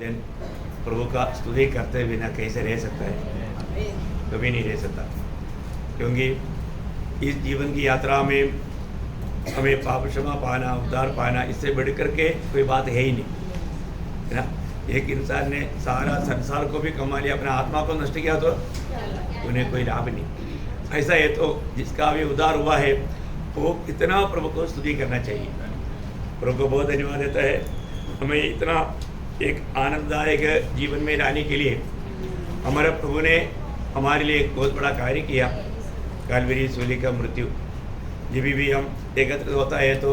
जन प्रभु का स्तुति करते बिना कैसे रह सकता है? कभी नहीं रह सकता, क्योंकि इस जीवन की यात्रा में हमें पाप क्षमा पाना, उद्धार पाना, इससे बढ़ करके कोई बात है ही नहीं, है ना। एक इंसान ने सारा संसार को भी कमा लिया, अपना आत्मा को नष्ट किया तो उन्हें कोई लाभ नहीं। ऐसा है तो जिसका भी उद्धार हुआ है वो कितना प्रभु को स्तुति करना चाहिए। प्रभु को बहुत धन्यवाद देता है हमें इतना एक आनंददायक जीवन में लाने के लिए। हमारे प्रभु ने हमारे लिए एक बहुत बड़ा कार्य किया, कालवरी सूली का मृत्यु। जब भी हम एकत्रित होता है तो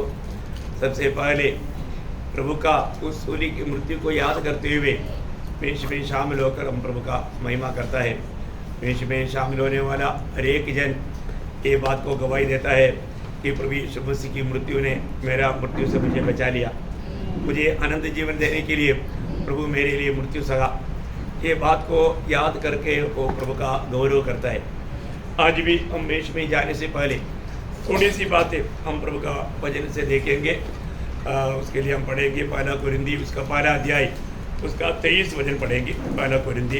सबसे पहले प्रभु का उस सूली की मृत्यु को याद करते हुए मेष में शामिल होकर हम प्रभु का महिमा करता है। मेष में शामिल होने वाला हर एक जन ये बात को गवाही देता है कि प्रभु यीशु मसीह की मृत्यु ने मेरा मृत्यु से मुझे बचा लिया, मुझे अनंत जीवन देने के लिए प्रभु मेरे लिए मृत्यु सहा। ये बात को याद करके वो प्रभु का गौरव करता है। आज भी हम मेष में जाने से पहले थोड़ी सी बातें हम प्रभु का वचन से देखेंगे। उसके लिए हम पढ़ेंगे पहला कोरिंदी उसका पहला अध्याय उसका 23 वचन पढ़ेंगे। पहला कोरिंदी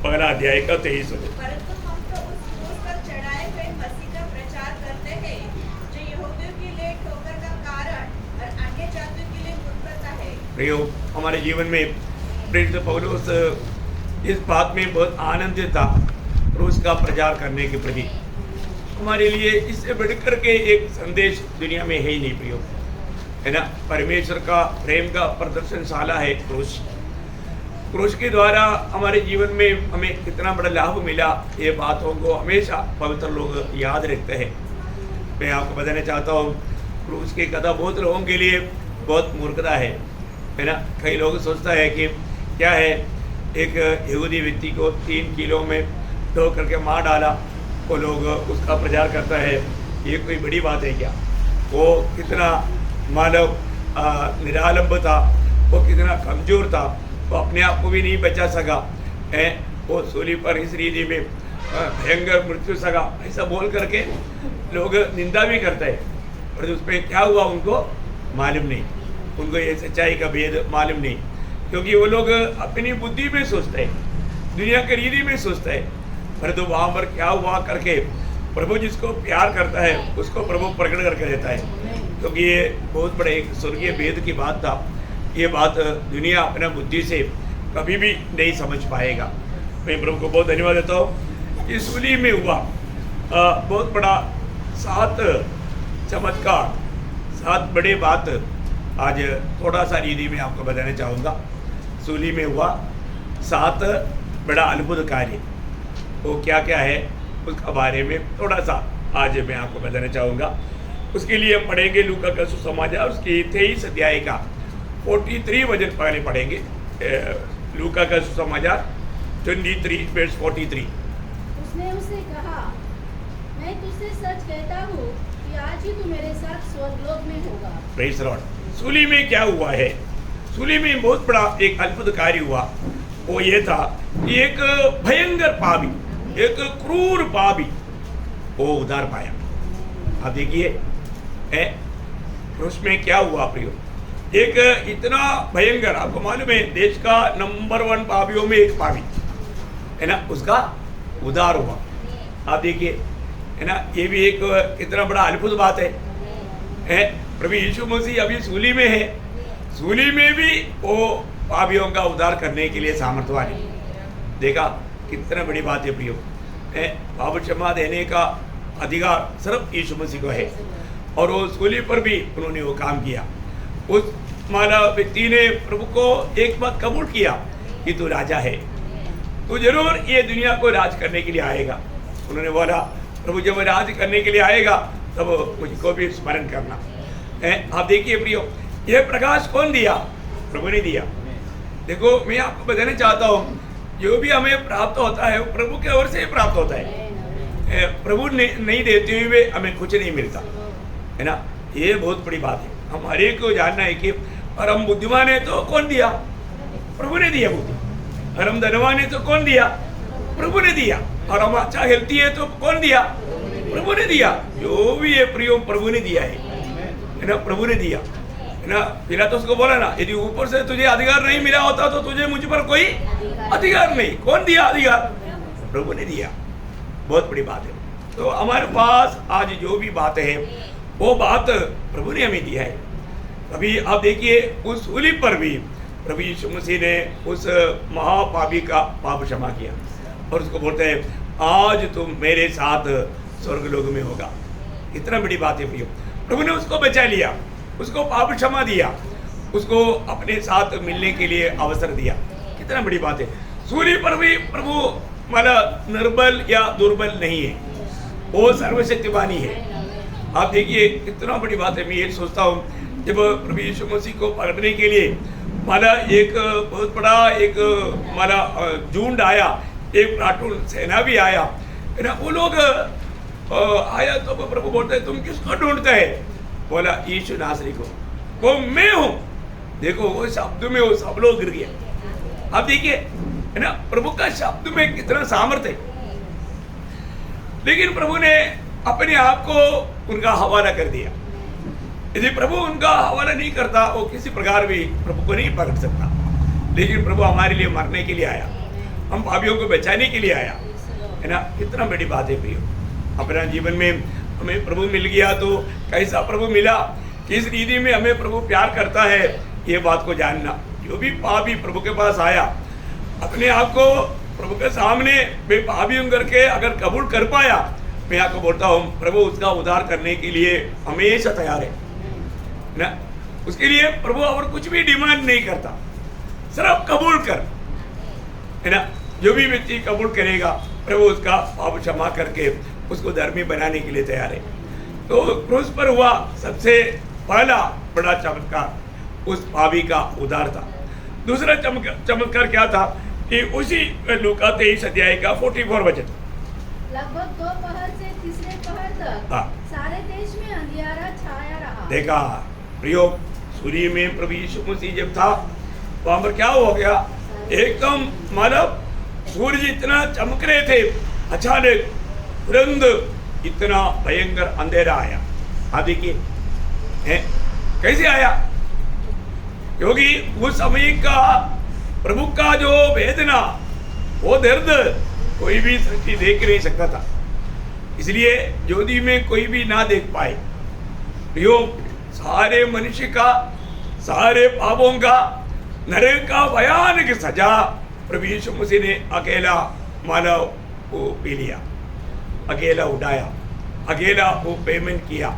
पहला अध्याय का 23 वचन। परंतु हम तो उस क्रूस पर चढ़ाए हुए मसीह का प्रचार करते हैं, जो यहूदियों के लिए ठोकर का कारण और अन्य जातियों के लिए मूर्खता है। प्रियो, हमारे जीवन में प्रेरित पौलुस इस बात में बहुत आनंदित था क्रूस का प्रचार करने के प्रति। हमारे लिए इससे बढ़कर के एक संदेश दुनिया में है ही नहीं प्रियो, है ना। परमेश्वर का प्रेम का प्रदर्शनशाला है क्रूस। क्रूस के द्वारा हमारे जीवन में हमें कितना बड़ा लाभ मिला, ये बातों को हमेशा पवित्र लोग याद रखते हैं। मैं आपको बताना चाहता हूँ क्रूस की कथा बहुत लोगों के लिए बहुत मूर्खता है ना। कई लोग सोचता है कि क्या है, एक यहूदी व्यक्ति को 3 किलो में ढो करके मार डाला, वो लोग उसका प्रचार करता है, ये कोई बड़ी बात है क्या? वो कितना मानव निरालंब था, वो कितना कमज़ोर था, वो अपने आप को भी नहीं बचा सका है, वो सूली पर इस रीति में भयंकर मृत्यु सका, ऐसा बोल करके लोग निंदा भी करते हैं। और उसमें क्या हुआ उनको मालूम नहीं, उनको ये सच्चाई का भेद मालूम नहीं, क्योंकि वो लोग अपनी बुद्धि में सोचते हैं, दुनिया के रीति में सोचते हैं। पर तो वहाँ पर क्या हुआ करके प्रभु जिसको प्यार करता है उसको प्रभु प्रकट करके देता है, क्योंकि ये बहुत बड़े एक स्वर्गीय भेद की बात था। ये बात दुनिया अपना बुद्धि से कभी भी नहीं समझ पाएगा। मैं प्रभु को बहुत धन्यवाद देता हूँ। इस सूली में हुआ बहुत बड़ा 7 चमत्कार, 7 बड़े बात आज थोड़ा सा रीति में आपको बताना चाहूँगा। सूली में हुआ 7 बड़ा अद्भुत कार्य, वो क्या क्या है उसका बारे में थोड़ा सा आज मैं आपको बताना चाहूँगा। उसके लिए हम पढ़ेंगे लूका का सुसमाचार उसकी 23 अध्याय का 43 वचन पहले पढ़ेंगे। लूका का सुसमाचार 23 वर्ष 43। उसने उसे कहा, मैं तुझसे सच कहता हूँ कि आज ही तू मेरे साथ स्वर्गलोक में होगा। Praise the Lord. सूली में क्या हुआ है? सूली में बहुत बड़ा एक अद्भुत कार्य हुआ। वो ये था कि एक भयंकर पापी, एक क्रूर पापी वो उद्धार पाया। आप देखिए उसमें क्या हुआ प्रियो, एक इतना भयंकर, आपको मालूम है देश का नंबर 1 पापियों में एक पापी है ना, उसका उद्धार हुआ। आप देखिए है ना, ये भी एक कितना बड़ा अद्भुत बात है। प्रभु यीशु मसीह अभी सूली में है, सूली में भी वो पापियों का उद्धार करने के लिए सामर्थ्यवान है। देखा कितना बड़ी बात है प्रियो, पाप क्षमा देने का अधिकार सिर्फ यीशु मसीह को है, और वो सूली पर भी उन्होंने वो काम किया। उस मानव व्यक्ति ने प्रभु को एक बात कबूल किया कि तू राजा है, तू जरूर ये दुनिया को राज करने के लिए आएगा। उन्होंने बोला प्रभु जब राज करने के लिए आएगा तब मुझको भी स्मरण करना। आप देखिए प्रियो, ये प्रकाश कौन दिया? प्रभु ने दिया। देखो मैं आपको बताना चाहता हूँ, जो भी हमें प्राप्त होता है वो प्रभु की ओर से प्राप्त होता है। प्रभु नहीं देते हुए हमें कुछ नहीं मिलता, है ना। ये बहुत बड़ी बात है। हम हर एक को जानना है कि और हम बुद्धिमान है तो कौन दिया? प्रभु ने दिया बुद्धि। और हम धनवान है तो कौन दिया? प्रभु ने दिया। और हम अच्छा हेल्थी है तो कौन दिया? प्रभु ने दिया। जो भी है प्रियो प्रभु ने दिया है ना, प्रभु ने दिया है ना पिलातुस को बोला ना, यदि ऊपर से तुझे अधिकार नहीं मिला होता तो तुझे मुझ पर कोई अधिकार नहीं। कौन दिया अधिकार? प्रभु ने दिया। बहुत बड़ी बात है। तो हमारे पास आज जो भी बात है वो बात प्रभु ने हमें दिया है। अभी आप देखिए उस सूली पर भी प्रभु यीशु मसीह ने उस महापापी का पाप क्षमा किया और उसको बोलते हैं आज तुम मेरे साथ स्वर्गलोक में होगा। इतना बड़ी बात है प्रियो। प्रभु ने उसको बचा लिया, उसको पाप क्षमा दिया, उसको अपने साथ मिलने के लिए अवसर दिया। कितना बड़ी बात है। सूली पर भी प्रभु मतलब निर्बल या दुर्बल नहीं है, वो सर्वशक्तिवानी है। आप देखिए कितना बड़ी बात है। मैं ये सोचता हूँ जब प्रभु यीशु मसीह को पकड़ने के लिए माला एक बहुत बड़ा एक माला झुंड आया, एक प्लाटून सेना भी आया ना, वो लोग आया तो प्रभु बोलते हैं तुम किसको ढूंढते हैं? बोला यीशु नासरी को, वो मैं हूँ। देखो वो शब्द में वो सब लोग गिर गया। आप देखिए है ना, प्रभु का शब्द में कितना सामर्थ्य है। लेकिन प्रभु ने अपने आप को उनका हवाला कर दिया। यदि प्रभु उनका हवाला नहीं करता वो किसी प्रकार भी प्रभु को नहीं पकड़ सकता। लेकिन प्रभु हमारे लिए मरने के लिए आया, हम पापियों को बचाने के लिए आया, है ना। कितना बड़ी बात है प्रियो। अपना जीवन में हमें प्रभु मिल गया तो कैसा प्रभु मिला, किस रीति में हमें प्रभु प्यार करता है, ये बात को जानना। जो भी पापी प्रभु के पास आया, अपने आप को प्रभु के सामने मैं पापी हूं करके अगर कबूल कर पाया, मैं आपको बोलता हूँ प्रभु उसका उद्धार करने के लिए हमेशा तैयार है ना। उसके लिए प्रभु और कुछ भी डिमांड नहीं करता, सिर्फ कबूल कर, है ना। जो भी व्यक्ति कबूल करेगा प्रभु उसका पाप क्षमा करके उसको धर्मी बनाने के लिए तैयार है। तो क्रूस पर हुआ सबसे पहला बड़ा चमत्कार उस पापी का उद्धार था। दूसरा चमत्कार क्या था कि उसी लूका 23 अध्याय का 44 वचन, लगभग 2 पहर से तीसरे पहर तक सारे देश में अंधियारा छाया रहा। देखा प्रियो, सूर्य में प्रभु यीशु मसीह जब था वहां पर क्या हो गया, एकदम मतलब सूरज इतना चमक रहे थे, अचानक तुरंत इतना भयंकर अंधेरा आया। आप देखिए कैसे आया, क्योंकि उस समय का प्रभु का जो वेदना, वो दर्द कोई भी सृष्टि देख नहीं सकता था। इसलिए ज्योति में कोई भी ना देख पाए। यो सारे मनुष्य का, सारे पापों का, नरक का भयानक सजा प्रभु यीशु मसीह ने अकेला मानव को पी लिया, अकेला उठाया, अकेला वो पेमेंट किया।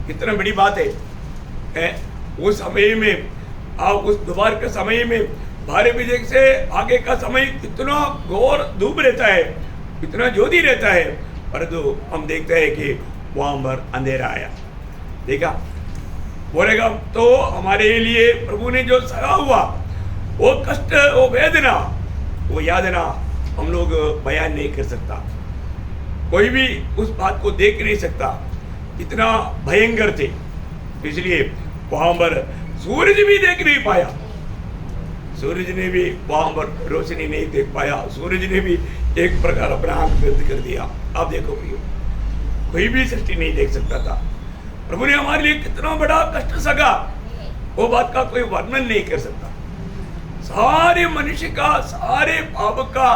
कितना बड़ी बात है। उस समय में आप उस दोपहर के समय में 12 बजे से आगे का समय कितना घोर धूप रहता है, कितना ज्योति रहता है, परंतु हम देखते हैं कि वहां पर अंधेरा आया। देखा, बोलेगा तो हमारे लिए प्रभु ने जो सहा हुआ, वो कष्ट, वो वेदना, वो यातना हम लोग बयान नहीं कर सकता। कोई भी उस बात को देख नहीं सकता, इतना भयंकर थे। इसलिए वहां पर सूरज भी देख नहीं पाया, सूरज ने भी वहां पर रोशनी नहीं देख पाया, सूरज ने भी एक प्रकार अपना आंख बंद कर दिया। आप देखो प्रियो, कोई भी सृष्टि नहीं देख सकता था। प्रभु ने हमारे लिए कितना बड़ा कष्ट सगा, वो बात का कोई वर्णन नहीं कर सकता। सारे मनुष्य का, सारे पाप का,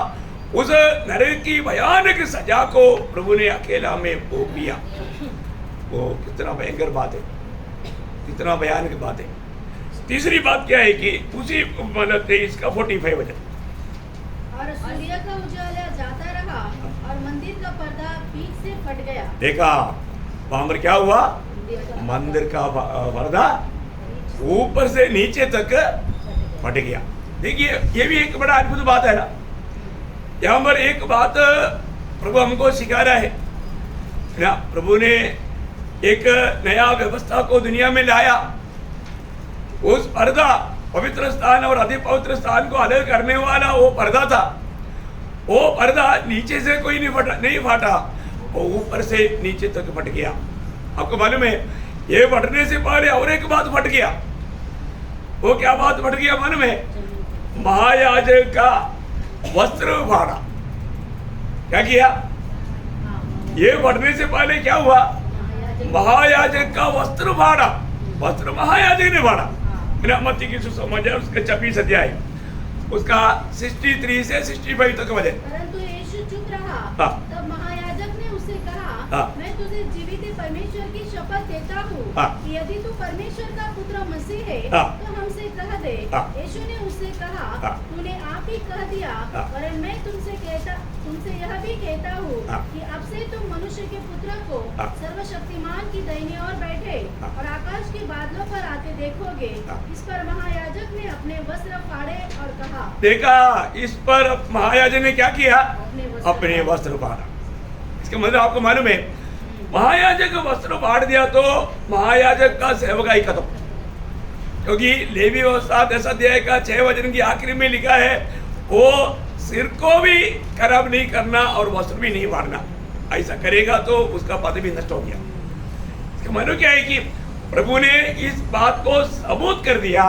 उस नरक की भयानक सजा को प्रभु ने अकेला में भोग लिया। वो कितना भयंकर बात है, कितना भयानक बात है। तीसरी बात क्या है कि उसी मतलब 23 का 45 वचन, और सूर्य का उजाला जाता रहा और मंदिर का पर्दा बीच से फट गया। देखा वहां पर क्या हुआ, मंदिर का पर्दा ऊपर से नीचे तक फट गया। देखिए ये भी एक बड़ा अद्भुत बात है ना। यहाँ पर एक बात प्रभु हमको सिखा रहा है ना। प्रभु ने एक नया व्यवस्था को दुनिया में लाया। उस पर्दा, पवित्र स्थान और अति पवित्र स्थान को अलग करने वाला वो पर्दा था। वो पर्दा नीचे से कोई नहीं फाटा, वो ऊपर से नीचे तक फट गया। आपको मालूम है, ये फटने से पहले और एक बात फट गया। वो क्या बात फट गया मालूम है? महायाजक का वस्त्र फाड़ा। क्या किया? ये फटने से पहले क्या हुआ? महायाजक का वस्त्र फाड़ा। वस्त्र महायाजक ने फाड़ा। मत्ती की सुसमाचार उसका 26 अध्याय उसका 63 से 65 तक वजन। परंतु यीशु चुप रहा। हाँ। तब महायाजक ने उससे कहा, हाँ। मैं तुझे जीवित परमेश्वर की शपथ देता हूँ हाँ। कि यदि तू परमेश्वर का पुत्र मसीह है हाँ। तो हमसे कह दे। हाँ। यीशु ने उससे कहा, हाँ। तूने आप ही कह दिया। हाँ। और मैं तुमसे यह भी कहता हूँ हाँ। कि अब से तुम मनुष्य के पुत्र को हाँ। सर्वशक्तिमान की दाहिनी ओर बैठे हाँ। और आकाश के बादलों पर आते देखोगे। हाँ। इस पर महायाजक ने अपने वस्त्र फाड़े और कहा, देखा, इस पर महायाजक ने क्या किया? अपने फाड़े। वस्त्र फाड़ा। इसका मतलब आपको मालूम है, महायाजक वस्त्र फाड़ दिया तो महायाजक का सेवकाई खत्म। क्योंकि लेवी व्यवस्था 10 अध्याय का 6 वचन की आखिरी में लिखा है, वो सिर को भी खराब नहीं करना और वस्त्र भी नहीं फाड़ना। ऐसा करेगा तो उसका पद भी नष्ट हो गया। इसका मतलब क्या है कि प्रभु ने इस बात को सबूत कर दिया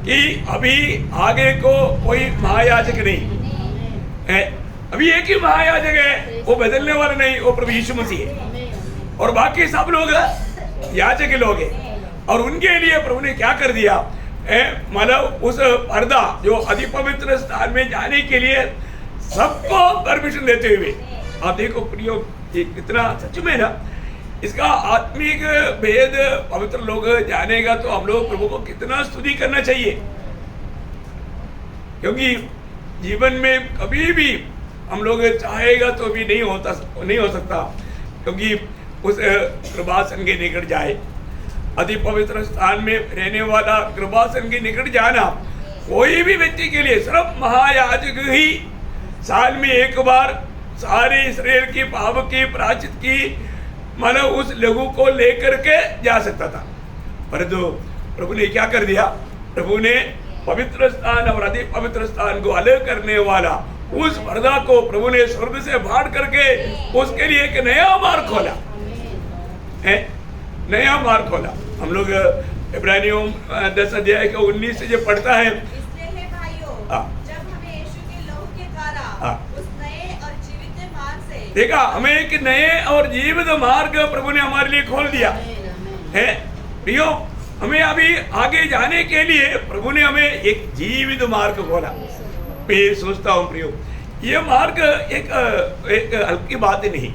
कि अभी आगे को कोई महायाजक नहीं है। अभी एक ही महायाजक है, वो बदलने वाला नहीं, वो प्रभु यीशु मसीह है। और बाकी सब लोग याजक के लोग हैं। और उनके लिए प्रभु ने क्या कर दिया, मतलब उस पर्दा जो अति पवित्र स्थान में जाने के लिए सबको परमिशन देते हुए। आप देखो प्रियो, इतना सच में ना, इसका आत्मिक भेद पवित्र लोग जानेगा तो हम लोग प्रभु को कितना स्तुति करना चाहिए। क्योंकि जीवन में कभी भी हम लोग चाहेगा तो भी नहीं हो सकता, क्योंकि उस कृपासन के निकट जाए, अति पवित्र स्थान में रहने वाला कृपासन के निकट जाना कोई भी व्यक्ति के लिए सिर्फ महायाजक ही साल में एक बार सारे इस्राएल की पाप की प्रायश्चित की मतलब उस लघु को लेकर के जा सकता था। परंतु प्रभु ने क्या कर दिया, प्रभु ने पवित्र स्थान और अति पवित्र स्थान को अलग करने वाला उस पर्दा को प्रभु ने स्वर्ग से फाड़ करके उसके लिए एक नया मार्ग खोला है, नया मार्ग खोला। हम लोग इब्रानियों 10 अध्याय का 19 से जब पढ़ता है, इसलिए हे भाइयों, जब हमें यीशु के लहू के कारण उस नए और जीवित मार्ग से देखा, हमें एक नए और जीवित मार्ग प्रभु ने हमारे लिए खोल दिया है। प्रियो, हमें अभी आगे जाने के लिए प्रभु ने हमें एक जीवित मार्ग खोला। मैं सोचता हूँ प्रियो, ये मार्ग एक हल्की बात नहीं,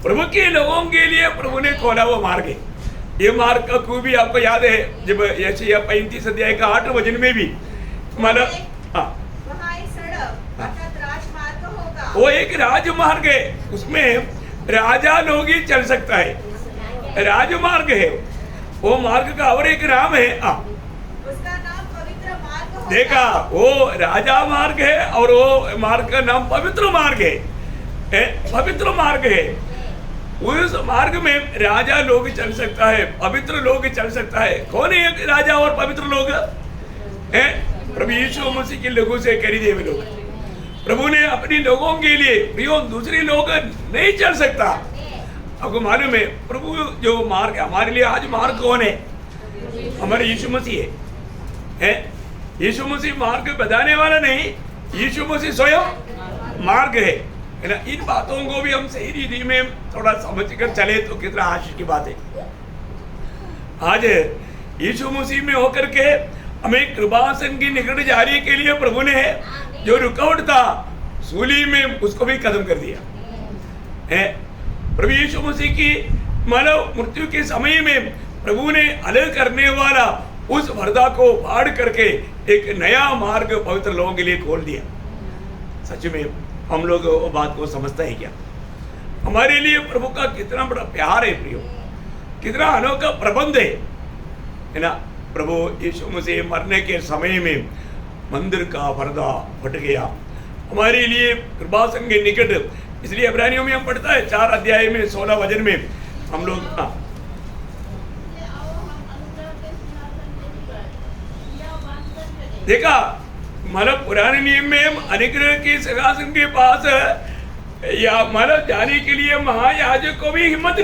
प्रभु के लोगों के लिए प्रभु ने खोला हुआ मार्ग है। ये मार्ग का खूबी आपको याद है, जब यशायाह 35 अध्याय का 8 वचन में भी मतलब वहाँ एक सड़क अर्थात राजमार्ग होगा। वो एक राजमार्ग है, उसमें राजा लोग ही चल सकता है, राजमार्ग है। वो मार्ग का और एक नाम है, उसका नाम पवित्र मार्ग होगा। देखा, वो राजा मार्ग है और वो मार्ग का नाम पवित्र मार्ग है, पवित्र मार्ग है। उस मार्ग में राजा लोग चल सकता है, पवित्र लोग चल सकता है। कौन है राजा और पवित्र लोग? प्रभु यीशु मसीह के लोगों से खरीदे हुए लोग। प्रभु ने अपने लोगों के लिए, प्रियो, दूसरे लोग नहीं चल सकता। आपको मालूम है, प्रभु जो मार्ग हमारे लिए आज मार्ग कौन है? हमारे यीशु मसीह है। यीशु मसीह मार्ग बताने वाला नहीं, यीशु मसीह स्वयं मार्ग है ना। इन बातों को भी हम सही रीति में थोड़ा समझ कर चले तो कितना आशीष की बात है। आज यीशु मसीह में होकर के हमें कृपासन की निकट जाने के लिए प्रभु ने जो रुकावट था सूली में उसको भी खत्म कर दिया है। प्रभु यीशु मसीह की मानव मृत्यु के समय में प्रभु ने अलग करने वाला उस पर्दा को फाड़ करके एक नया मार्ग पवित्र लोगों के लिए खोल दिया। सच में हम लोग वो बात को समझते हैं क्या? हमारे लिए प्रभु का कितना बड़ा प्यार है प्रियो, कितना अनोखा प्रबंध है ना। प्रभु यीशु मसीह मरने के समय में मंदिर का पर्दा फट गया हमारे लिए कृपासन के निकट। इसलिए इब्रानियों में हम पढ़ता है 4 अध्याय में 16 वचन में हम लोग देखा, मतलब पुराने नियम में अनुग्रह के सिंहासन के पास या मतलब जाने के लिए महायाजक को भी हिम्मत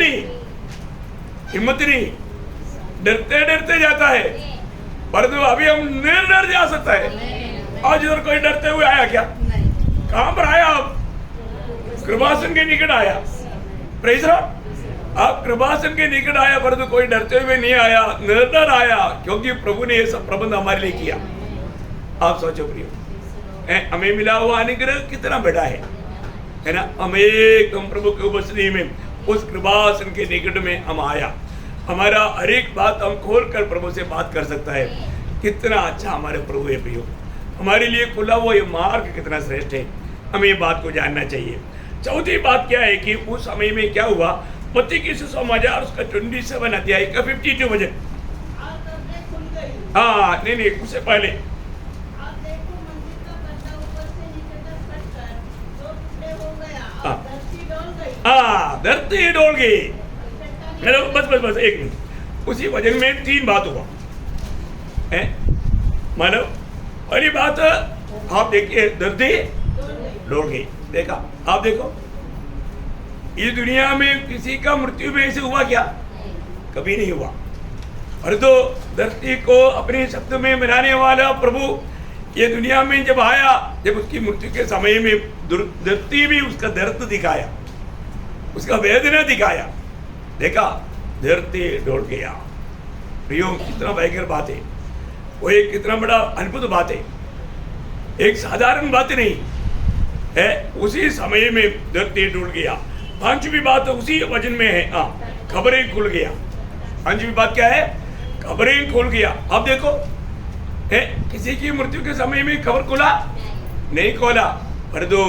नहीं, डरते डरते जाता है। परंतु अभी हम निर्डर जा सकता है। आज इधर कोई डरते हुए आया क्या? कहां पर आया? आप कृपासन के निकट आया। Praise Lord. आप कृपासन के निकट आया परंतु कोई डरते हुए नहीं आया, निर्डर आया, क्योंकि प्रभु ने ये सब प्रबंध हमारे लिए किया। आप सोचो प्रियो, हमें मिला हुआ अनुग्रह कितना बड़ा है ना। हमें एकदम प्रभु के उपस्थिति में उस कृपासन के निकट में हम आया, हमारा हर एक बात हम खोल कर प्रभु से बात कर सकता है। कितना अच्छा हमारे प्रभु है प्रियो, हमारे लिए खुला वो ये मार्ग कितना श्रेष्ठ है, हमें ये बात को जानना चाहिए। चौथी बात क्या है कि उस समय में क्या हुआ, मत्ती की सुसमाचार उसका 27 अध्याय का 52 वचन। हाँ नहीं उससे पहले धरती डोल गई। बस एक मिनट, उसी वजन में 3 बात हुआ है। मानो पहली बात आप देखिए, धरती डोल गई। देखा आप देखो, इस दुनिया में किसी का मृत्यु में ऐसे हुआ क्या? कभी नहीं हुआ। और तो धरती को अपने शब्द में मिलाने वाला प्रभु ये दुनिया में जब आया, जब उसकी मृत्यु के समय में धरती भी उसका दर्द दिखाया, उसका वेदना दिखाया। देखा धरती डोल गया। प्रियो कितना भयंकर बात है वो, एक कितना बड़ा अद्भुत बात है, एक साधारण बात नहीं है। उसी समय में धरती डोल गया। 5वीं बात उसी वचन में है, खबरें खुल गया। 5वीं बात क्या है? खबरें खुल गया। अब देखो है, किसी की मृत्यु के समय में खबर खुला नहीं खोला, पर तो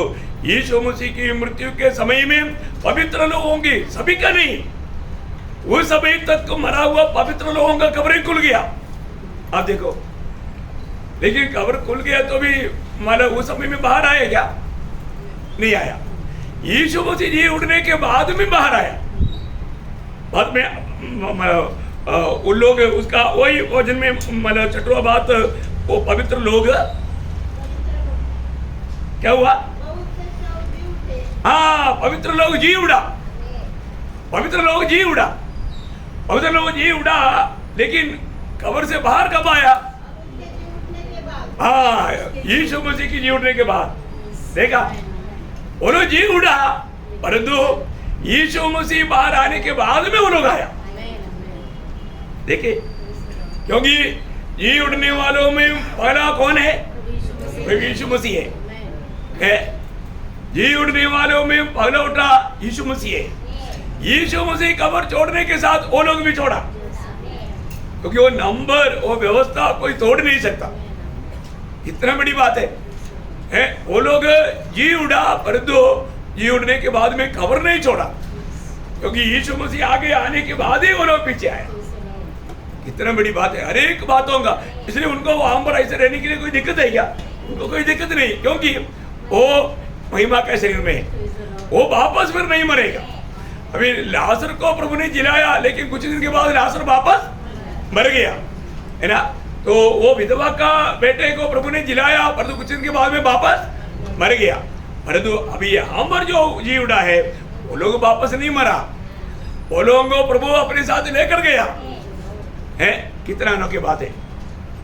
यीशु मसीह की मृत्यु के समय में पवित्र लोग होंगे, सभी का नहीं, वो समय तक को मरा हुआ पवित्र लोगों का खबरें खुल गया। अब देखो, लेकिन खबर खुल गया तो भी मतलब उस समय में बाहर आया क्या? नहीं आया। यीशु मसीह जी उठने के बाद में बाहर आया। बाद में उन लोग उसका वही वचन में मतलब 6वां बात, वो पवित्र लोग क्या हुआ? हाँ, पवित्र लोग जी उड़ा। पवित्र लोग जी उड़ा। पवित्र लोग जी उड़ा, लेकिन कब्र से बाहर कब आया? हाँ, यीशु मसीह की जी उठने के बाद। देखा, वो लोग जी उड़ा, परंतु यीशु मसीह बाहर आने के बाद में वो लोग आया। देखिए, क्योंकि जी उठने वालों में पहला कौन है? यीशु मसीह है। जी उठने वालों में पहला उठा यीशु मसीह है। यीशु मसीह कब्र छोड़ने के साथ वो लोग भी छोड़ा, क्योंकि वो नंबर, वो व्यवस्था कोई तोड़ नहीं सकता। इतना बड़ी बात है। वो लोग जी उड़ा, परंतु जी उड़ने के बाद में खबर नहीं छोड़ा, क्योंकि यीशु मसीह आगे आने के बाद ही वो लोग पीछे आए। कितना बड़ी बात है, हर एक बातों का। इसलिए उनको वहां पर ऐसे रहने के लिए कोई दिक्कत है क्या? उनको कोई दिक्कत नहीं, क्योंकि वो महिमा के शरीर में है, वो वापस फिर नहीं मरेगा। अभी लाजर को प्रभु ने जिलाया, लेकिन कुछ दिन के बाद लाजर वापस मर गया, है ना। तो वो विधवा का बेटे को प्रभु ने जिलाया, परंतु कुछ दिन के बाद में वापस मर गया। परंतु अभी यहाँ पर जो जी उड़ा है, वो लोग वापस नहीं मरा, वो लोगों को प्रभु अपने साथ लेकर गया है। कितना अनोखी बात है।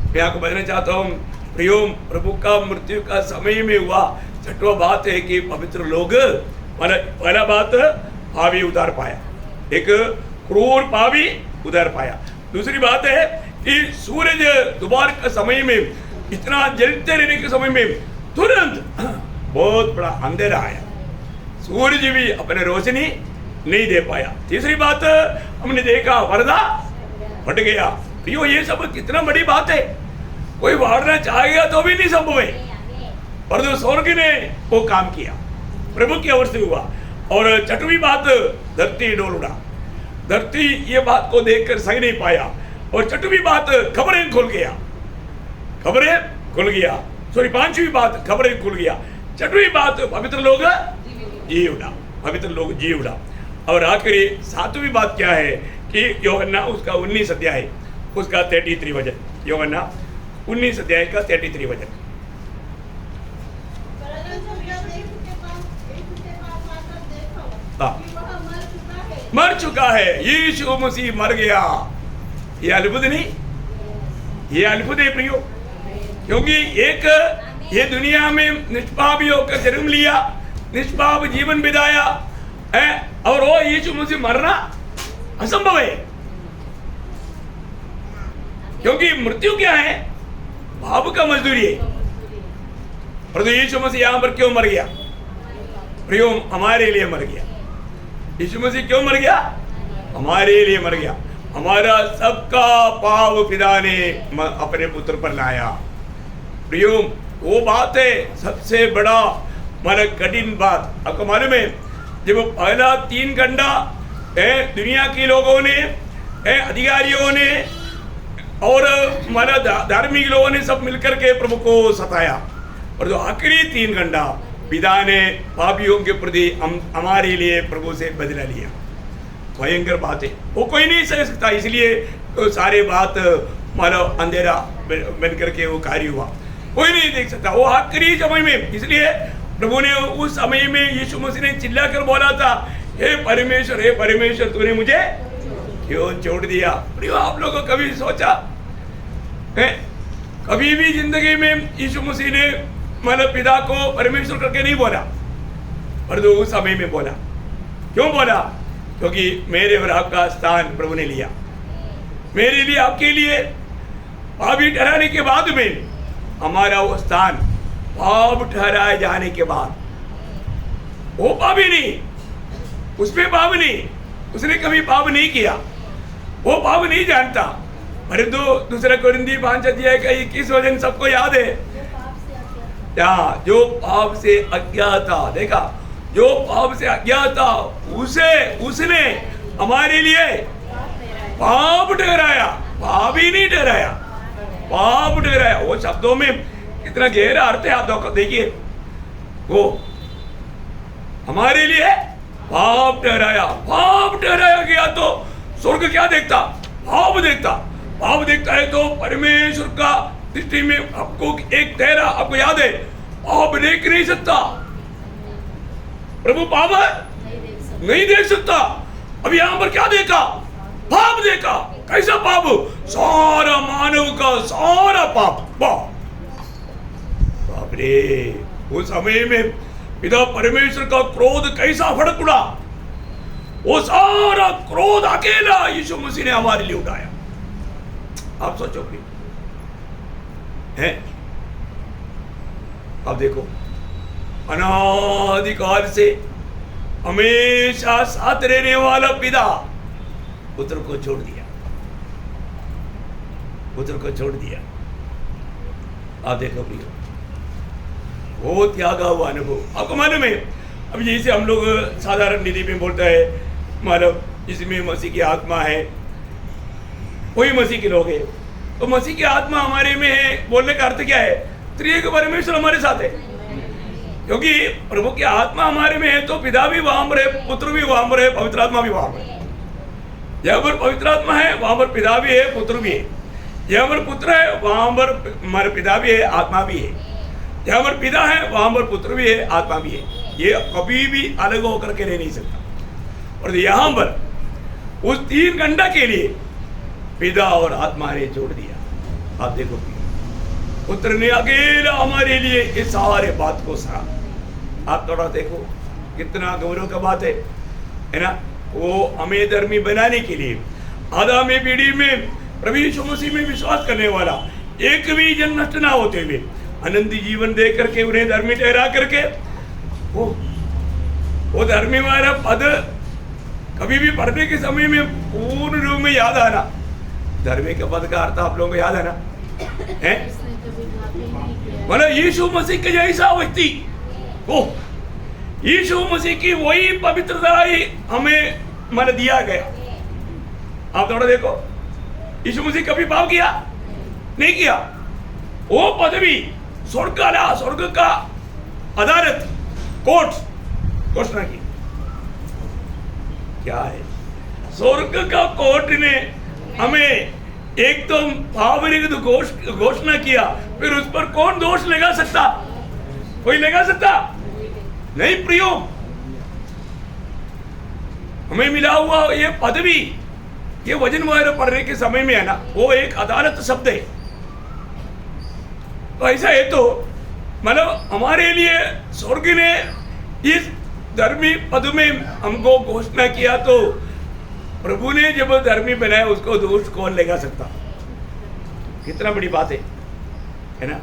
मैं आपको बताना चाहता हूँ प्रियो, प्रभु का मृत्यु का समय में हुआ 6वां बात है कि पवित्र लोग, मतलब पहला बात पापी उधार पाया, एक क्रूर पापी उधार पाया। दूसरी बात है कि सूरज दोपहर के समय में, इतना जलते रहने के समय में तुरंत बहुत बड़ा अंधेरा आया, सूरज भी अपने रोशनी नहीं दे पाया। तीसरी बात हमने देखा, वर्षा फट गया। प्रियो, ये सब कितना बड़ी बात है, कोई वारना चाहेगा तो भी नहीं संभव है, परंतु स्वर्ग ने वो काम किया, प्रभु की ओर से हुआ। और 6वीं बात, धरती डोल उड़ा। धरती ये बात को देखकर सही नहीं पाया, और 6वीं बात, खबरें खुल गया। खबरें खुल गया, सॉरी 5वीं बात, खबरें खुल गया। 6वीं बात, पवित्र लोग जी उड़ा। पवित्र लोग जी उड़ा। और आखिरी 7वीं बात क्या है कि यूहन्ना उसका 19 अध्याय उसका 33 वचन, यूहन्ना 19 अध्याय का 33 वचन। मर चुका है, यीशु मसीह मर गया। ये अद्भुत नहीं? ये अद्भुत है प्रियो, क्योंकि एक ये दुनिया में निष्पापी होकर जन्म लिया, निष्पाप जीवन बिताया है, और वो यीशु मसीह मरना असंभव है, क्योंकि मृत्यु क्या है? पाप का मजदूरी है। परंतु यीशु मसीह यहां पर क्यों मर गया? प्रियो, हमारे लिए मर गया। यीशु मसीह क्यों मर गया? हमारे लिए मर गया। हमारा सबका पाप पिता ने अपने पुत्र पर लाया। प्रियो, वो बात है सबसे बड़ा हमारा कठिन बात। आपको मालूम है, जब पहला 3 घंटा दुनिया के लोगों ने, अधिकारियों ने और हमारा धार्मिक लोगों ने सब मिलकर के प्रभु को सताया, और जो आखिरी 3 घंटा पिता ने पापियों के प्रति हमारे लिए प्रभु से बदला लिया। भयंकर बात है, वो कोई नहीं सह सकता। इसलिए तो सारे बात मानो अंधेरा बन करके वो कार्य हुआ, कोई नहीं देख सकता। वो आखिरी समय में, इसलिए प्रभु ने उस समय में यीशु मसीह ने चिल्ला कर बोला था, हे परमेश्वर तूने मुझे क्यों छोड़ दिया? प्रियो, आप लोगों को कभी सोचा है? कभी भी जिंदगी में यीशु मसीह ने मतलब पिता को परमेश्वर करके नहीं बोला, पर तो उस समय में बोला। क्यों बोला? क्योंकि मेरे और आपका स्थान प्रभु ने लिया। मेरे लिए, आपके लिए पापी ठहराने के बाद में हमारा वो स्थान, पाप ठहराए जाने के बाद, वो पापी नहीं, उसमें पाप नहीं, उसने कभी पाप नहीं किया, वो पाप नहीं जानता। परंतु दूसरा कोरिन्थी 5:21 वचन सबको याद है, जो पाप से अज्ञात था, देखा, जो पाप से अज्ञात था उसने हमारे लिए पाप ठहराया, पाप ही नहीं ठहराया, पाप ठहराया। वो शब्दों में कितना गहरा अर्थ है, आप देखिए, वो हमारे लिए पाप ठहराया। पाप ठहराया गया तो स्वर्ग क्या देखता? पाप देखता। पाप देखता है तो परमेश्वर का दृष्टि में आपको एक तेरा, आपको याद है, पाप देख नहीं सकता। प्रभु पाप नहीं देख सकता। अब यहां पर क्या देखा? पाप देखा। कैसा पाप? सारा मानव का सारा पाप। बाप रे, उस समय में पिता परमेश्वर का क्रोध कैसा भड़क उड़ा। वो सारा क्रोध अकेला यीशु मसीह ने हमारे लिए उठाया। आप सोचो भी है। अब देखो, अनादिकाल से हमेशा साथ रहने वाला पिता पुत्र को छोड़ दिया, पुत्र को छोड़ दिया। आप देखो प्रियो, वो त्यागा हुआ अनुभव आपको मालूम है। अब जैसे हम लोग साधारण नीति में बोलता है, मतलब जिसमें मसीह की आत्मा है वही मसीह के लोग हैं, तो मसीह की आत्मा हमारे में है, बोलने का अर्थ क्या है? त्रिएक परमेश्वर हमारे साथ है। क्योंकि प्रभु की आत्मा हमारे में है तो पिता भी वहां पर है, पुत्र भी वहां पर है, पवित्र आत्मा भी वहां पर है। जहां पर पवित्र आत्मा है वहां पर पिता भी है, पुत्र भी है। जहां पर पुत्र है वहां पर हमारे पिता भी है, आत्मा भी है। जहां पर पिता है वहां पर पुत्र भी है, आत्मा भी है। ये कभी भी अलग होकर के रह नहीं सकता। और यहाँ पर उस 3 घंटा के लिए पिता और आत्मा ने छोड़ दिया। आप देखो, पुत्र ने अकेला हमारे लिए इस सारे बात को सहा। आप थोड़ा देखो कितना गौरव का बात है ना। वो हमें धर्मी बनाने के लिए आगामी पीढ़ी में प्रभु यीशु मसीह में विश्वास करने वाला एक भी जन नष्ट ना होते हुए अनंत जीवन दे करके उन्हें धर्मी ठहरा करके वो धर्मी वाला पद कभी भी पढ़ने के समय में पूर्ण रूप में याद आना। धर्मी के पद का अर्थ आप लोगों को याद है ना? है मतलब यीशु मसीह के जैसा व्यक्ति, वो यीशु मसीह की वही पवित्रता ही हमें मन दिया गया। आप थोड़ा देखो, यीशु मसीह कभी पाप किया? नहीं किया। वो पदवी स्वर्ग का अदालत, कोर्ट घोषणा की। क्या है? स्वर्ग का कोर्ट ने हमें एक तो पाप की घोषणा किया, फिर उस पर कौन दोष लगा सकता? कोई लगा सकता नहीं। प्रियो, हमें मिला हुआ ये पदवी, ये वचन वगैरह पढ़ने के समय में है ना, वो एक अदालत शब्द है। तो ऐसा है तो मतलब हमारे लिए स्वर्ग ने इस धर्मी पद में हमको घोषणा किया, तो प्रभु ने जब धर्मी बनाया उसको दोष कौन लेगा सकता? कितना बड़ी बात है ना।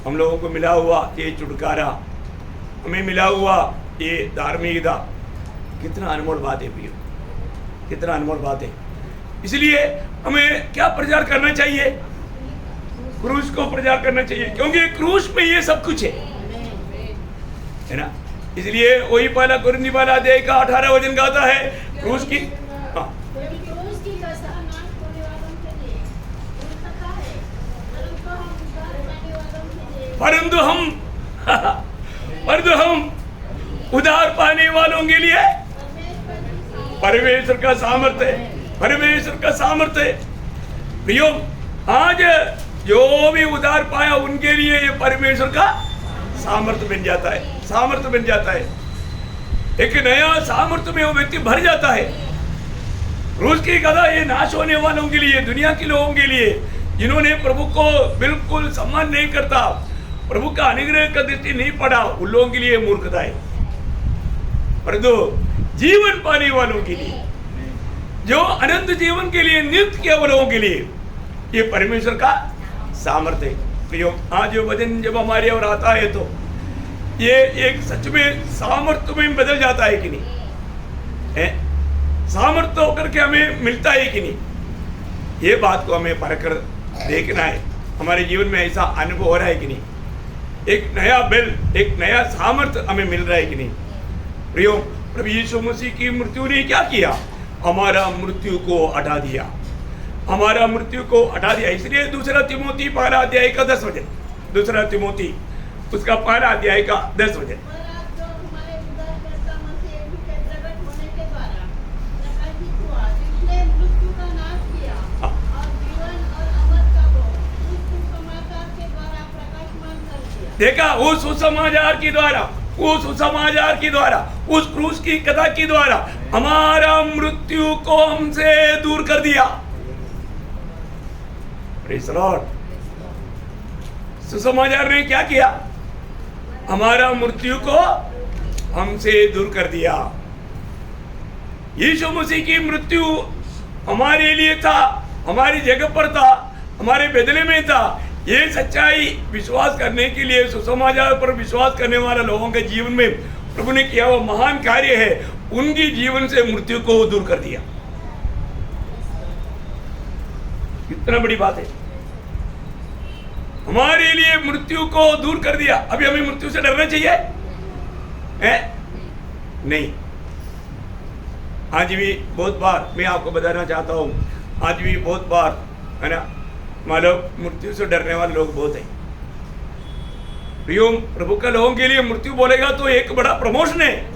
हम लोगों को मिला हुआ ये छुटकारा, हमें मिला हुआ ये धार्मिकता, कितना अनमोल बात है प्रियो, कितना अनमोल बात है। इसलिए हमें क्या प्रचार करना चाहिए? क्रूस को प्रचार करना चाहिए, क्योंकि क्रूस में ये सब कुछ है ना। इसलिए वही पहला कुरिन्थी वाला अध्याय का 18 वचन गाता है क्रूस की, परंतु हम उधार पाने वालों के लिए परमेश्वर का सामर्थ्य है, परमेश्वर का सामर्थ्य है। प्रियो, आज जो भी उधार पाया उनके लिए ये परमेश्वर का सामर्थ्य बन जाता है, सामर्थ्य बन जाता है। एक नया सामर्थ्य में वो व्यक्ति भर जाता है। क्रूस की गदा ये नाश होने वालों के लिए, दुनिया के लोगों के लिए, जिन्होंने प्रभु को बिल्कुल सम्मान नहीं करता, प्रभु का अनुग्रह का दृष्टि नहीं पड़ा, उन लोगों के लिए मूर्खता है। परंतु जीवन पाने वालों के लिए, जो अनंत जीवन के लिए नियुक्त किया लोगों के लिए, ये परमेश्वर का सामर्थ्य है। प्रियो, आज जो वचन जब हमारे और आता है तो ये एक सच में सामर्थ्य में बदल जाता है कि नहीं? सामर्थ्य होकर के हमें मिलता है कि नहीं? ये बात को हमें परखकर देखना है। हमारे जीवन में ऐसा अनुभव हो रहा है कि नहीं? एक नया बल, एक नया सामर्थ्य हमें मिल रहा है कि नहीं? प्रियो, प्रभु यीशु मसीह की मृत्यु ने क्या किया? हमारा मृत्यु को हटा दिया, हमारा मृत्यु को हटा दिया। इसलिए दूसरा तिमोथी पहला अध्याय का 10 वचन, दूसरा तिमोथी उसका पहला अध्याय का 10 वचन, देखा वो सुसमाचार के द्वारा, वो सुसमाचार के द्वारा, उस क्रूस की कथा के द्वारा हमारा मृत्यु को हमसे दूर कर दिया। Praise the Lord. सुसमाचार ने क्या किया? हमारा मृत्यु को हमसे दूर कर दिया। यीशु मसीह की मृत्यु हमारे लिए था, हमारी जगह पर था, हमारे बदले में था। ये सच्चाई विश्वास करने के लिए, सुसमाचार पर विश्वास करने वाले लोगों के जीवन में प्रभु ने किया वो महान कार्य है। उनकी जीवन से मृत्यु को दूर कर दिया। कितना बड़ी बात है, हमारे लिए मृत्यु को दूर कर दिया। अभी हमें मृत्यु से डरना चाहिए? नहीं। आज भी बहुत बार मैं आपको बताना चाहता हूं, आज भी बहुत बार है ना, मालूम मृत्यु से डरने वाले लोग बहुत हैं। प्रियो, प्रभु का लोगों के लिए मृत्यु बोलेगा तो एक बड़ा प्रमोशन है।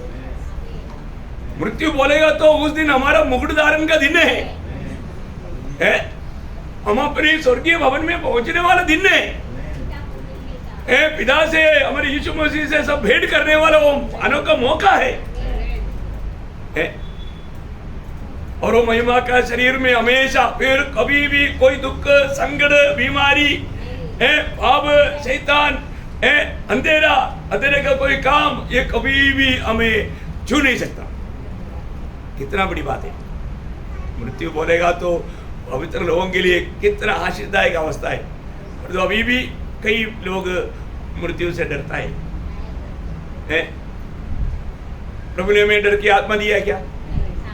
मृत्यु बोलेगा तो उस दिन हमारा मुकुट धारण का दिन है। हम अपने स्वर्गीय भवन में पहुंचने वाला दिन है। पिता से, हमारे यीशु मसीह से सब भेंट करने वाला वो अनोखा मौका है। और वो महिमा का शरीर में हमेशा, फिर कभी भी कोई दुख, संकट, बीमारी, पाप, शैतान, अंधेरे का कोई काम, ये कभी भी हमें छू नहीं सकता। कितना बड़ी बात है। मृत्यु बोलेगा तो पवित्र लोगों के लिए कितना आशीर्वादायक अवस्था है। और तो अभी भी कई लोग मृत्यु से डरता है। प्रभु ने हमें डर की आत्मा दिया है क्या?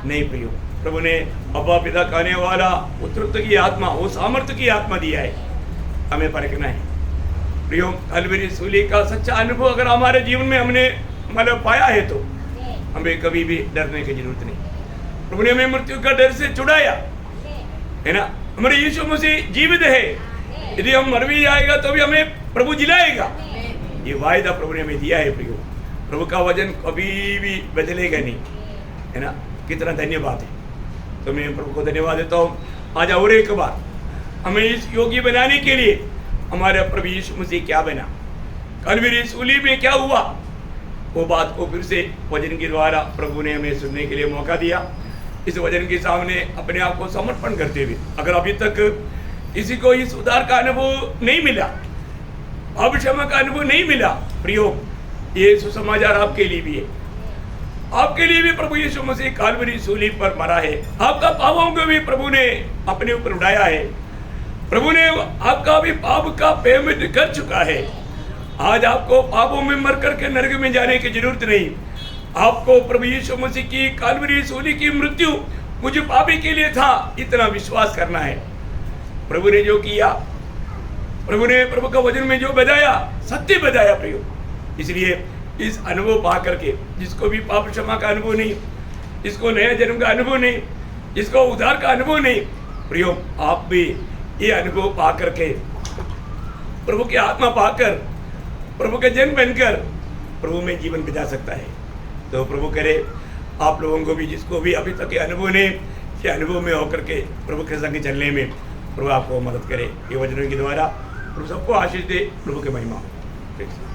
नहीं प्रियो, प्रभु ने अब्बा पिता कहने वाला पुत्रत्व की आत्मा, वो सामर्थ्य की आत्मा दिया है। हमें परखना है प्रियो। कलवरी सूली का सच्चा अनुभव अगर हमारे जीवन में हमने मतलब पाया है तो हमें कभी भी डरने की जरूरत नहीं। प्रभु ने हमें मृत्यु का डर से छुड़ाया है ना। हमारे यीशु मसीह जीवित है। यदि हम मर भी जाएगा तो भी हमें प्रभु जिलाएगा। ये वायदा प्रभु ने हमें दिया है प्रियो। प्रभु का वचन कभी भी बदलेगा नहीं, है ना। कितना धन्यवाद है। तो मैं प्रभु को धन्यवाद देता हूँ। आज और एक बार हमें इस योगी बनाने के लिए हमारा प्रभु यीशु मसीह क्या बना, कलवरी सूली में क्या हुआ, वो बात को फिर से वचन के द्वारा प्रभु ने हमें सुनने के लिए मौका दिया। इस वचन के सामने अपने आप को समर्पण करते हुए, अगर अभी तक किसी को इस उद्धार का अनुभव नहीं मिला, पाप क्षमा का अनुभव नहीं मिला, प्रियो, ये सुसमाचार आपके लिए भी है। आपके लिए भी प्रभु यीशु मसीह कालवरी सूली पर मरा है, आपका पापों को भी प्रभु ने अपने ऊपर उठाया है, प्रभु ने आपका भी पाप का पेमेंट कर चुका है। आज आपको पापों में मर करके नरक में जाने की जरूरत नहीं। आपको प्रभु यीशु मसीह की कालवरी सूली की मृत्यु मुझे पापी के लिए था, इतना विश्वास करना है। प्रभु ने जो किया, प्रभु ने प्रभु का वचन में जो बजाया, सत्य बजाया प्रियो। इसलिए इस अनुभव पा करके, जिसको भी पाप क्षमा का अनुभव नहीं, जिसको नया जन्म का अनुभव नहीं, जिसको उद्धार का अनुभव नहीं, प्रियो आप भी ये अनुभव पा करके, प्रभु की आत्मा पाकर, प्रभु के जन बनकर प्रभु में जीवन बिता सकता है। तो प्रभु करे आप लोगों को भी, जिसको भी अभी तक ये अनुभव नहीं, ये अनुभव में होकर के प्रभु के संग चलने में प्रभु आपको मदद करे। ये वचनों के द्वारा प्रभु सबको आशीष दे, प्रभु के महिमा हो।